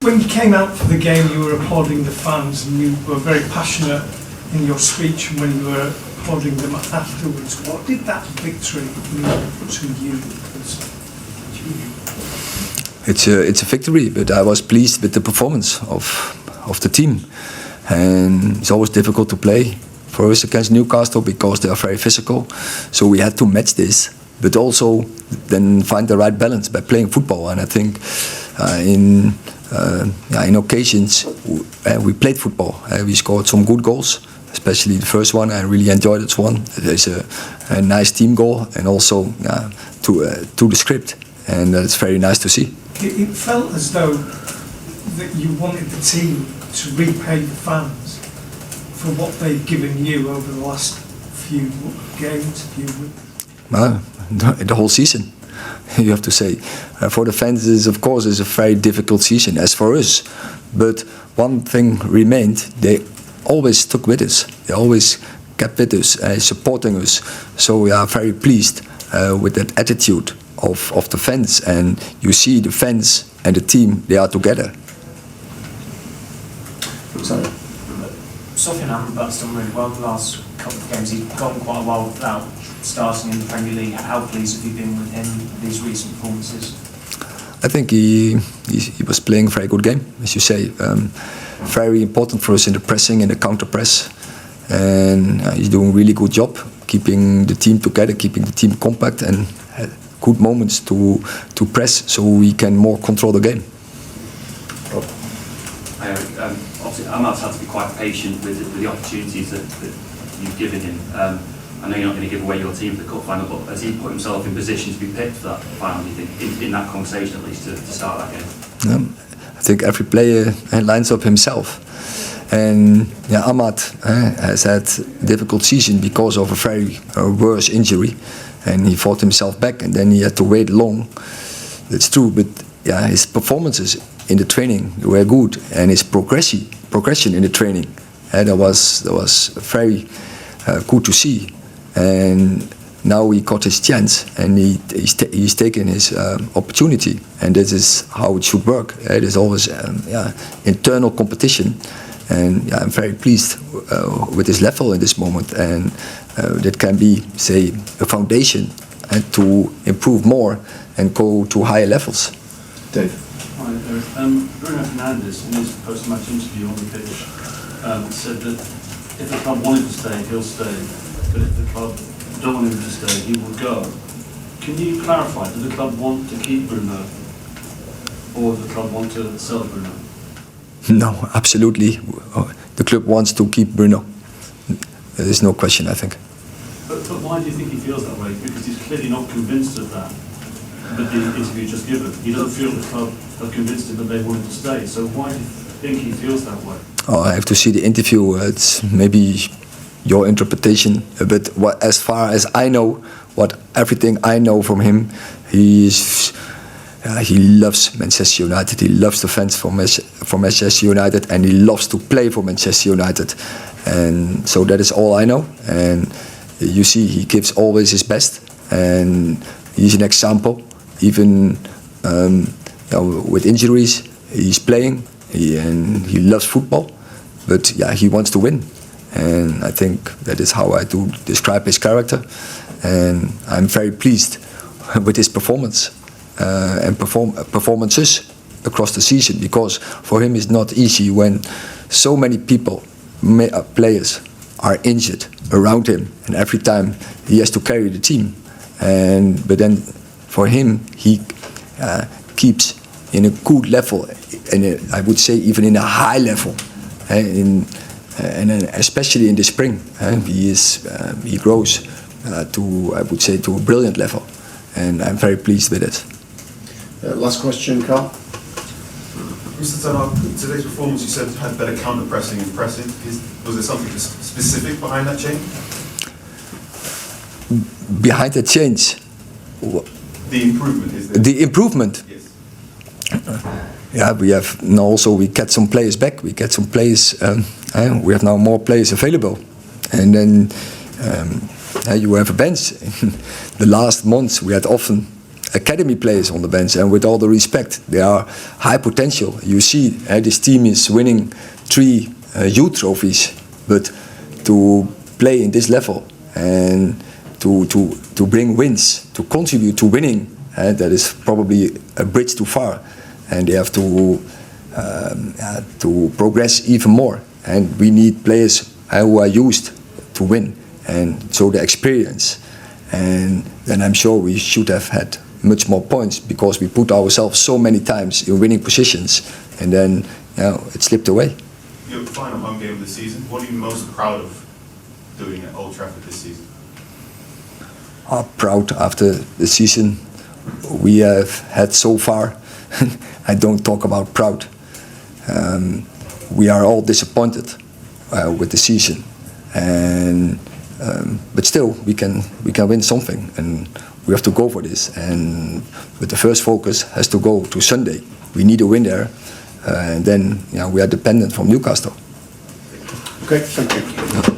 When you came out for the game, you were applauding the fans, and you were very passionate in your speech when you were applauding them afterwards. What did that victory mean to you? It's a victory, but I was pleased with the performance of the team. And it's always difficult to play for us against Newcastle because they are very physical. So we had to match this, but also then find the right balance by playing football. And I think in occasions we played football. We scored some good goals, especially the first one. I really enjoyed it one. There's a nice team goal, and also to the script, and that's very nice to see. It felt as though that you wanted the team to repay the fans for what they've given you over the last few games, few weeks. The whole season, you have to say. For the fans, of course, it's a very difficult season, as for us. But one thing remained: they always stuck with us. They always kept with us, supporting us. So we are very pleased with that attitude of the fans. And you see the fans and the team, they are together. Sorry. Sofian Amrabat's done really well the last couple of games. He's gone quite a while without starting in the Premier League. How pleased have you been with him these recent performances? I think he was playing a very good game, as you say. Very important for us in the pressing and the counter press, and he's doing a really good job keeping the team together, keeping the team compact, and had good moments to press so we can more control the game. Obviously, Amad's had to be quite patient with the opportunities that you've given him. I know you're not going to give away your team for the cup final, but has he put himself in position to be picked for that final, do you think, in that conversation at least, to start that game? I think every player lines up himself. And Amad has had a difficult season because of a very worse injury. And he fought himself back, and then he had to wait long. That's true, but his performances in the training were good, and his progression in the training that was very good to see. And now he got his chance, and he's taken his opportunity, and this is how it should work. It is always internal competition, and I'm very pleased with his level in this moment, and that can be, say, a foundation and to improve more and go to higher levels. Dave. Hi, Bruno Fernandes, in his post-match interview on the pitch, said that if the club wanted to stay, he'll stay, but if the club don't want him to stay, he will go. Can you clarify, does the club want to keep Bruno, or does the club want to sell Bruno? No, absolutely. The club wants to keep Bruno. There is no question, I think. But why do you think he feels that way? Because he's clearly not convinced of that with the interview just given. He doesn't feel the club have convinced him that they want him to stay. So why do you think he feels that way? I have to see the interview. It's maybe your interpretation. But as far as I know, everything I know from him, he loves Manchester United. He loves the fans for Manchester United, and he loves to play for Manchester United. And so that is all I know. And you see, he gives always his best, and he's an example. Even with injuries, he's playing, and he loves football. But he wants to win, and I think that is how I do describe his character. And I'm very pleased with his performance and performances across the season, because for him it's not easy when so many players are injured around him, and every time he has to carry the team. But then for him, he keeps in a good level, and I would say even in a high level. And especially in the spring, he grows to, I would say, to a brilliant level, and I'm very pleased with it. Last question, Carl. Mr. Setelah, today's performance, you said, had better counter-pressing and pressing. Was there something specific behind that change? Behind the change? The improvement, is there? The improvement? Yes. We have now also, we get some players back. We get some players, we have now more players available. And then you have a bench. The last months we had often academy players on the bench, and with all the respect, they are high potential. You see, this team is winning 3 youth trophies, but to play in this level and to bring wins, to contribute to winning, that is probably a bridge too far, and they have to progress even more. And we need players who are used to win, and so the experience. And then I'm sure we should have had much more points, because we put ourselves so many times in winning positions, and then it slipped away. Your final home game of the season, what are you most proud of doing at Old Trafford this season? Proud after the season we have had so far. I don't talk about proud. We are all disappointed with the season, and but still we can win something, and we have to go for this. But the first focus has to go to Sunday. We need a win there, and then we are dependent from Newcastle. Okay, thank you.